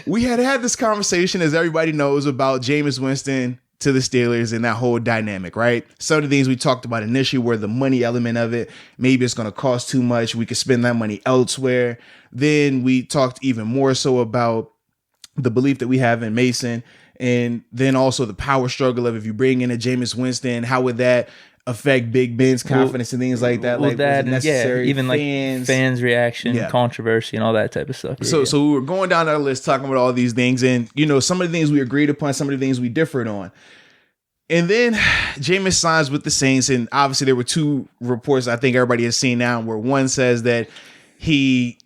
we had this conversation, as everybody knows, about Jameis Winston to the Steelers and that whole dynamic, right? Some of the things we talked about initially were the money element of it. Maybe it's going to cost too much. We could spend that money elsewhere. Then we talked even more so about the belief that we have in Mason, and then also the power struggle of if you bring in a Jameis Winston, how would that affect Big Ben's confidence and things like that? Well, like that, necessary, even fans, like fans' reaction, controversy, and all that type of stuff. So we were going down our list talking about all these things, and some of the things we agreed upon, some of the things we differed on. And then Jameis signs with the Saints, and obviously there were two reports I think everybody has seen now, where one says that he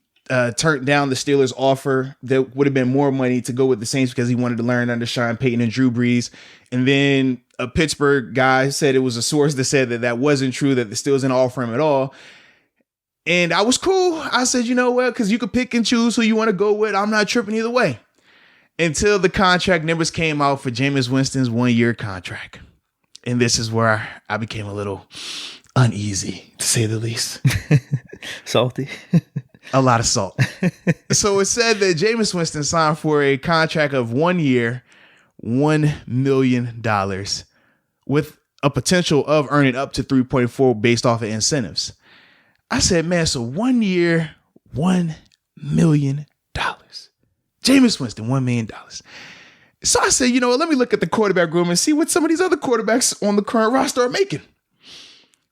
turned down the Steelers' offer that would have been more money to go with the Saints because he wanted to learn under Sean Payton and Drew Brees. And then a Pittsburgh guy said it was a source that said that wasn't true, that the Steelers didn't offer him at all. And I was cool. I said, you know what, because you could pick and choose who you want to go with. I'm not tripping either way. Until the contract numbers came out for Jameis Winston's 1-year contract. And this is where I became a little uneasy, to say the least. Salty. A lot of salt. So it said that Jameis Winston signed for a contract of 1 year, $1 million, with a potential of earning up to 3.4 based off of incentives. I said, man, so 1 year, $1 million. Jameis Winston, $1 million. So I said, let me look at the quarterback room and see what some of these other quarterbacks on the current roster are making.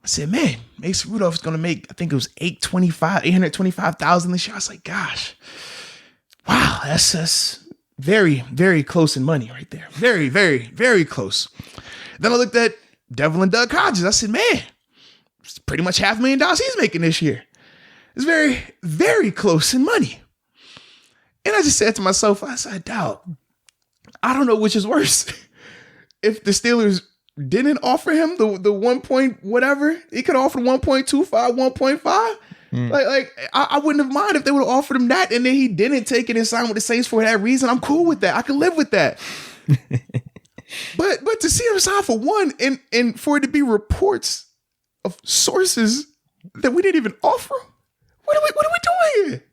I said, man, Mason Rudolph is going to make, I think it was $825,000 this year. I was like, gosh, wow, that's very, very close in money right there. Very, very, very close. Then I looked at Devlin Doug Hodges. I said, man, it's pretty much $500,000 he's making this year. It's very, very close in money. And I just said to myself, I said, dog, I don't know which is worse. If the Steelers didn't offer him the 1 point whatever, he could offer 1.25, 1.5. Like I wouldn't have minded if they would have offered him that, and then he didn't take it and sign with the Saints for that reason. I'm cool with that. I can live with that. But to see him sign for one and for it to be reports of sources that we didn't even offer him, what are we doing here?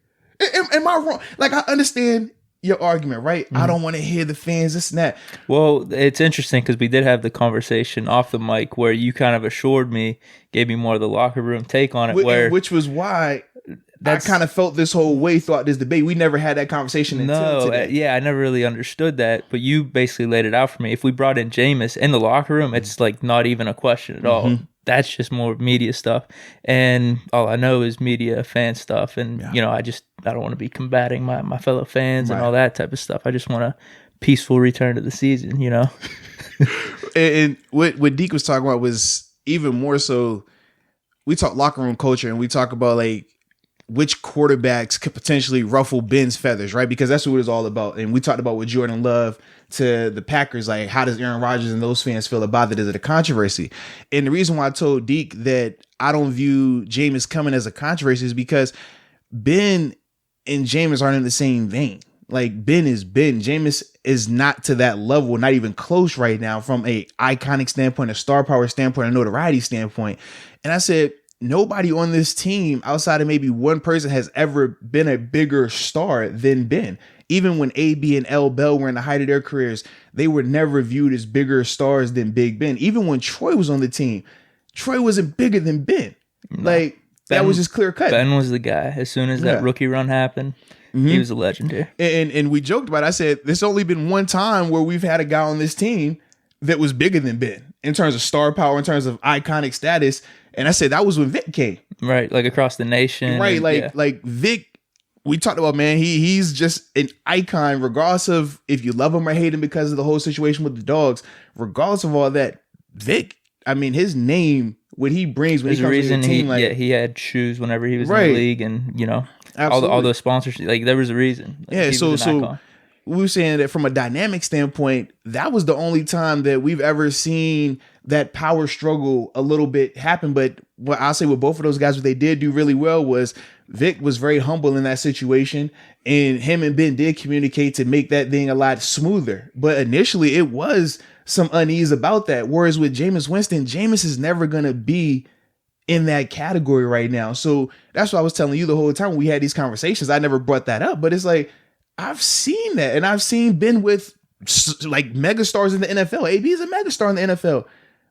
Am I wrong? Like, I understand your argument, right? I don't want to hear the fans, this and that. Well, it's interesting because we did have the conversation off the mic where you kind of assured me, gave me more of the locker room take on it. Which was why I kind of felt this whole way throughout this debate. We never had that conversation until today. Yeah, I never really understood that, but you basically laid it out for me. If we brought in Jameis in the locker room, it's like not even a question at all. That's just more media stuff. And all I know is media fan stuff. And, I don't want to be combating my fellow fans and all that type of stuff. I just want a peaceful return to the season, And what Deke was talking about was even more so, we talk locker room culture and we talk about like which quarterbacks could potentially ruffle Ben's feathers, right? Because that's what it's all about. And we talked about with Jordan Love to the Packers, like how does Aaron Rodgers and those fans feel about it? Is it a controversy? And the reason why I told Deke that I don't view Jameis coming as a controversy is because Ben and Jameis aren't in the same vein. Like Ben is Ben. Jameis is not to that level, not even close right now from a iconic standpoint, a star power standpoint, a notoriety standpoint. And I said, nobody on this team outside of maybe one person has ever been a bigger star than Ben. Even when AB and L Bell were in the height of their careers, they were never viewed as bigger stars than Big Ben. Even when Troy was on the team, Troy wasn't bigger than Ben. Like that was just clear cut. Ben was the guy. As soon as that rookie run happened, he was a legend here. And we joked about it. I said, there's only been one time where we've had a guy on this team that was bigger than Ben in terms of star power, in terms of iconic status. And I said that was when Vic came. Right, like across the nation. Right, like Vic, we talked about, man, he's just an icon, regardless of if you love him or hate him because of the whole situation with the dogs. Regardless of all that, Vic, I mean, his name, what he brings when he comes to the team. He had shoes whenever he was in the league, and all those sponsorships. Like there was a reason. Like, so we were saying that from a dynamic standpoint, that was the only time that we've ever seen that power struggle a little bit happen. But what I'll say with both of those guys, what they did do really well was Vic was very humble in that situation, and him and Ben did communicate to make that thing a lot smoother. But initially it was some unease about that. Whereas with Jameis Winston, Jameis is never going to be in that category right now. So that's what I was telling you the whole time when we had these conversations. I never brought that up, but it's like, I've seen that, and I've been with like megastars in the NFL. AB is a megastar in the NFL,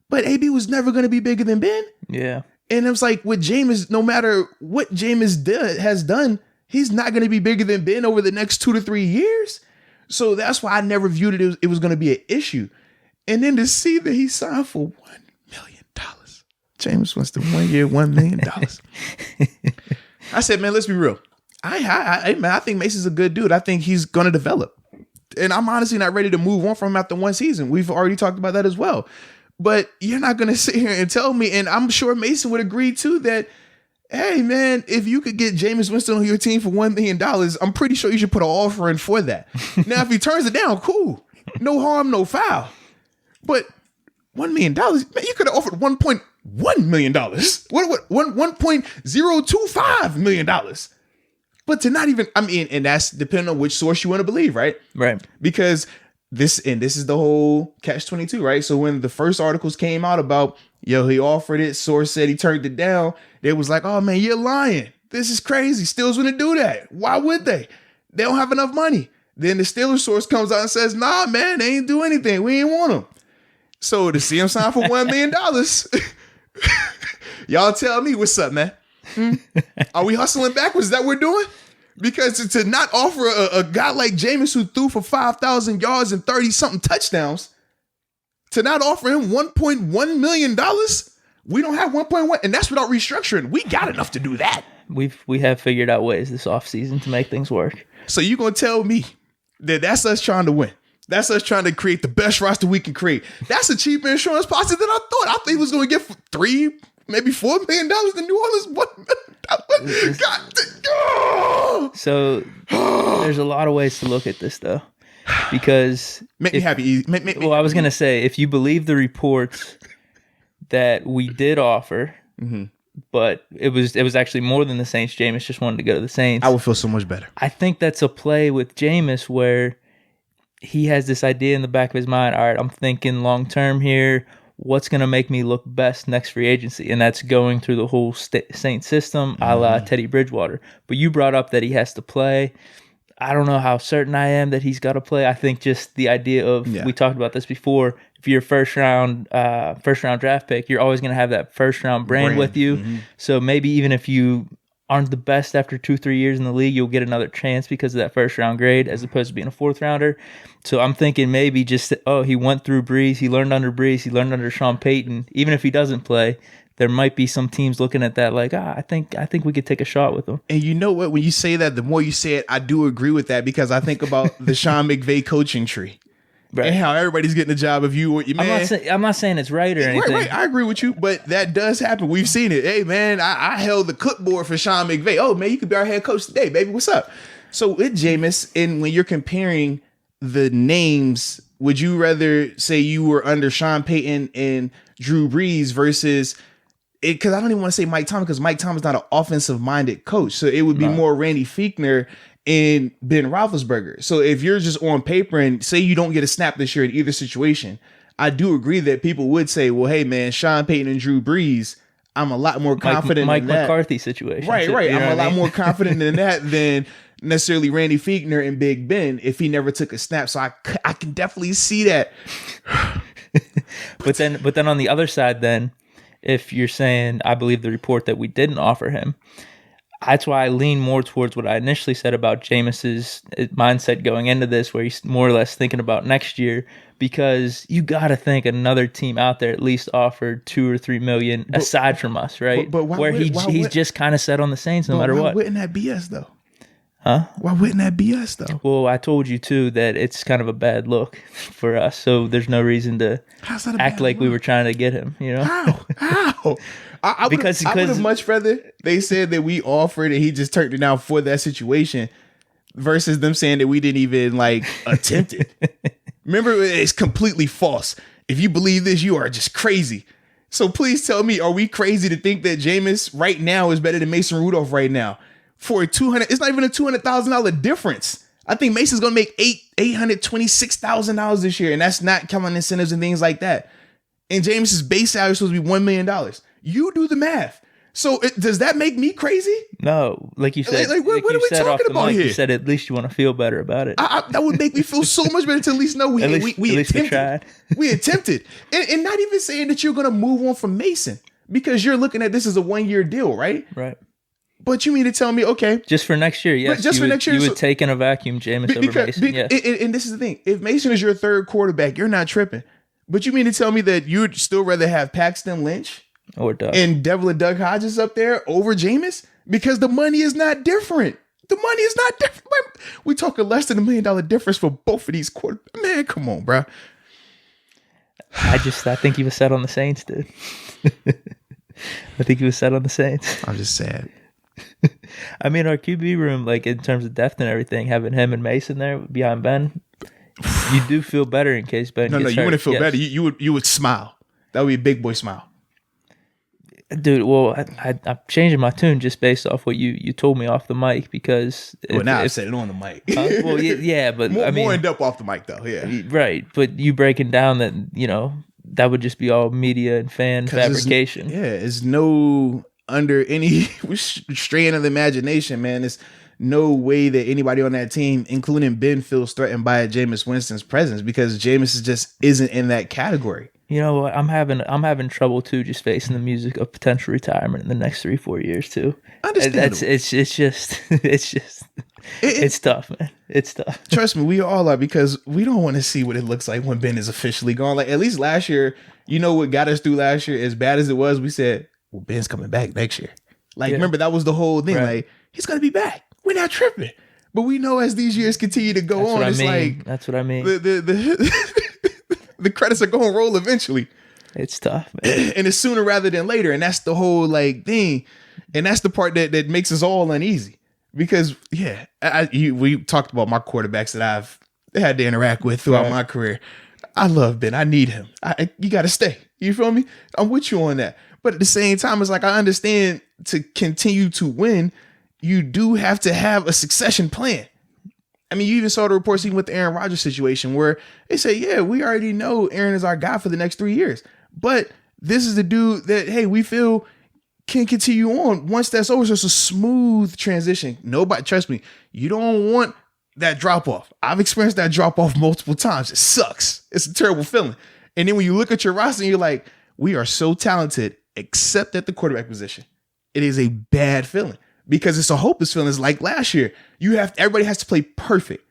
but AB was never going to be bigger than Ben. Yeah. And it was like with Jameis, no matter what Jameis has done, he's not going to be bigger than Ben over the next 2 to 3 years. So that's why I never viewed it was going to be an issue. And then to see that he signed for $1 million. Jameis Winston, 1 year, $1 million. I said, man, let's be real. I think Mason's a good dude. I think he's going to develop. And I'm honestly not ready to move on from him after one season. We've already talked about that as well. But you're not going to sit here and tell me, and I'm sure Mason would agree too, that, hey, man, if you could get Jameis Winston on your team for $1 million, I'm pretty sure you should put an offer in for that. Now, if he turns it down, cool. No harm, no foul. But $1 million, man, you could have offered $1.1 million. What $1.025 million. But to not even, I mean, and that's depending on which source you want to believe, right? Right. Because this is the whole catch-22, right? So when the first articles came out about, yo, he offered it, source said he turned it down, they was like, oh man, you're lying. This is crazy. Steelers wouldn't do that. Why would they? They don't have enough money. Then the Steelers source comes out and says, nah, man, they ain't do anything. We ain't want him. So to see him sign for $1 million, y'all tell me what's up, man. Are we hustling backwards? Is that what we're doing? Because to not offer a guy like Jameis who threw for 5,000 yards and 30-something touchdowns, to not offer him $1.1 million, we don't have 1.1, and that's without restructuring. We got enough to do that. We have figured out ways this offseason to make things work. So you're going to tell me that that's us trying to win. That's us trying to create the best roster we can create. That's a cheaper insurance policy than I thought. I thought he was going to get $3, maybe $4 million to New Orleans. So there's a lot of ways to look at this, though, because make me happy. I was going to say, if you believe the reports that we did offer, but it was actually more than the Saints. Jameis just wanted to go to the Saints. I would feel so much better. I think that's a play with Jameis where he has this idea in the back of his mind. All right, I'm thinking long term here. What's going to make me look best next free agency? And that's going through the whole Saints system, a la Teddy Bridgewater. But you brought up that he has to play. I don't know how certain I am that he's got to play. I think just the idea of, we talked about this before, if you're a first round draft pick, you're always going to have that first round brand with you. So maybe even if you aren't the best after 2-3 years in the league, you'll get another chance because of that first round grade as opposed to being a fourth rounder. So I'm thinking maybe just, he went through Breeze, he learned under Breeze, he learned under Sean Payton. Even if he doesn't play, there might be some teams looking at that like, I think we could take a shot with him. And you know what? When you say that, the more you say it, I do agree with that because I think about the Sean McVay coaching tree. Right. And how everybody's getting a job if you or your man. I'm not saying it's right or anything. Right. I agree with you, but that does happen. We've seen it. Hey, man, I held the clipboard for Sean McVay. Oh, man, you could be our head coach today, baby. What's up? So with Jameis, and when you're comparing the names, would you rather say you were under Sean Payton and Drew Brees versus it? Because I don't even want to say Mike Tomlin because Mike Tomlin's not an offensive-minded coach. So it would be more Randy Fichtner and Ben Roethlisberger. So if you're just on paper and say you don't get a snap this year in either situation, I do agree that people would say, well, hey, man, Sean Payton and Drew Brees, I'm a lot more confident Mike in that. McCarthy situation. Right. I'm a lot more confident in that than necessarily Randy Fichtner and Big Ben if he never took a snap. So I can definitely see that. But then on the other side, then, if you're saying, I believe the report that we didn't offer him, that's why I lean more towards what I initially said about Jameis's mindset going into this, where he's more or less thinking about next year, because you got to think another team out there at least offered $2 or $3 million aside from us, right? But where he's just kind of set on the Saints no matter what. Why wouldn't that be us though? Huh? Why wouldn't that be us though? Well, I told you too that it's kind of a bad look for us, so there's no reason to act like we were trying to get him. You know how? I would have much rather they said that we offered and he just turned it down for that situation versus them saying that we didn't even attempt it. Remember, it's completely false. If you believe this, you are just crazy. So please tell me, are we crazy to think that Jameis right now is better than Mason Rudolph right now? For it's not even a $200,000 difference. I think Mason's going to make $826,000 this year, and that's not counting incentives and things like that. And Jameis's base salary is supposed to be $1 million. You do the math. So does that make me crazy? No, like you said, like what are we talking about here? You said at least you want to feel better about it. That would make me feel so much better to at least know we attempted. We attempted. And not even saying that you're going to move on from Mason because you're looking at this as a 1-year deal, right? Right. But you mean to tell me, okay. Just for next year, yes. Just for next year. You would take in a vacuum Jameis over Mason, yes. And this is the thing. If Mason is your third quarterback, you're not tripping. But you mean to tell me that you'd still rather have Paxton Lynch or Doug and Doug Hodges up there over Jameis? Because the money is not different. The money is not different. We talking less than $1 million difference for both of these quarterbacks. Man, come on, bro. I think he was set on the Saints, dude. I think he was set on the Saints. I'm just sad. I mean, our QB room, like in terms of depth and everything, having him and Mason there behind Ben, you do feel better in case Ben gets hurt. You wouldn't feel better. You would smile. That would be a big boy smile. Dude, well, I'm changing my tune just based off what you told me off the mic because... I said it on the mic. Well, yeah, but more in depth off the mic, though, yeah. Right, but you breaking down that, that would just be all media and fan fabrication. It's no... under any strain of the imagination, man. There's no way that anybody on that team, including Ben, feels threatened by Jameis Winston's presence because Jameis just isn't in that category. You know what? I'm having trouble too, just facing the music of potential retirement in the next 3-4 years too. Understandable. It's tough, man. It's tough. Trust me, we all are because we don't want to see what it looks like when Ben is officially gone. Like at least last year, what got us through last year, as bad as it was, we said, well, Ben's coming back next year. Remember, that was the whole thing. Right. Like, he's going to be back. We're not tripping. But we know as these years continue to go on, That's what I mean. The credits are going to roll eventually. It's tough, man. And it's sooner rather than later. And that's the whole, thing. And that's the part that makes us all uneasy. Because, we talked about my quarterbacks that I've had to interact with throughout my career. I love Ben. I need him. You got to stay. You feel me? I'm with you on that. But at the same time, it's like I understand to continue to win, you do have to have a succession plan. I mean, you even saw the reports even with the Aaron Rodgers situation where they say, we already know Aaron is our guy for the next 3 years. But this is the dude that, hey, we feel can continue on. Once that's over, so it's a smooth transition. Nobody, trust me, you don't want that drop off. I've experienced that drop off multiple times. It sucks. It's a terrible feeling. And then when you look at your roster and you're like, we are so talented, except at the quarterback position. It is a bad feeling because it's a hopeless feeling. It's like last year. Everybody has to play perfect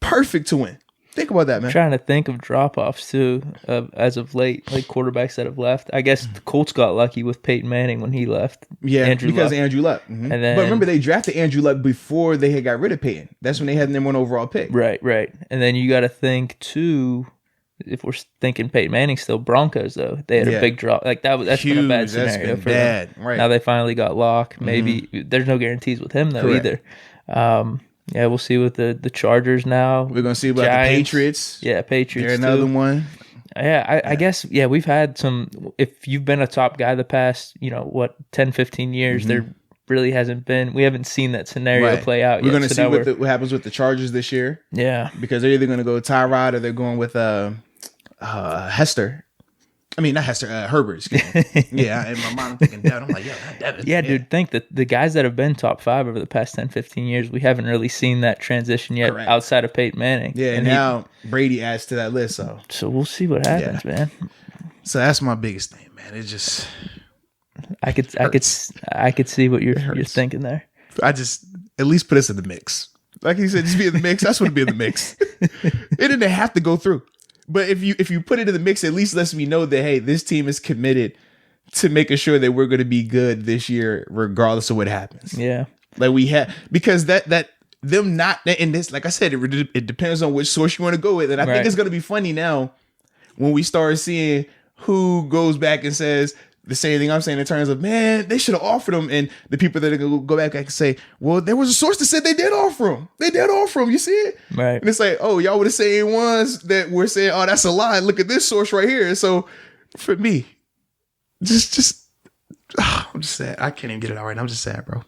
to win. Think about that, man. I'm trying to think of drop-offs too, as of late, like quarterbacks that have left. I guess the Colts got lucky with Peyton Manning when he left. Yeah, Andrew Luck. Mm-hmm. And then, but remember, they drafted Andrew Luck before they had got rid of Peyton. That's when they had the #1 overall pick. Right. And then you got to think too. If we're thinking Peyton Manning still, Broncos though, they had a big drop. Like that's huge. Been a bad scenario for them. Right. Now they finally got Locke. Maybe there's no guarantees with him though either. We'll see with the Chargers now. We're gonna see about Giants. The Patriots. Yeah, Patriots. They're another one. Yeah, I guess we've had some. If you've been a top guy the past 10, 15 years, there really hasn't been. We haven't seen that scenario play out. We're gonna see what happens with the Chargers this year. Yeah, because they're either gonna go Tyrod or they're going with Hester. I mean, not Hester, Herbert. Excuse me. Yeah, in my mind, I'm thinking down. I'm like, Devin. Yeah, dude, think that the guys that have been top 5 over the past 10, 15 years, we haven't really seen that transition yet outside of Peyton Manning. Yeah, and now Brady adds to that list. So we'll see what happens, man. So that's my biggest thing, man. It just, I could see what you're thinking there. I just at least put us in the mix. Like you said, just be in the mix. That's what be in the mix. It didn't have to go through. But if you put it in the mix, at least lets me know that, hey, this team is committed to making sure that we're going to be good this year, regardless of what happens. Yeah. Like we have, because that them not in this, like I said, it depends on which source you want to go with. And I think it's going to be funny now when we start seeing who goes back and says the same thing I'm saying in terms of, man, they should have offered him. And the people that are going to go back and say, well, there was a source that said they did offer him. They did offer him. You see it? Right. And it's like, oh, y'all were the same ones that were saying, oh, that's a lie. Look at this source right here. So for me, I'm just sad. I can't even get it out right now. I'm just sad, bro.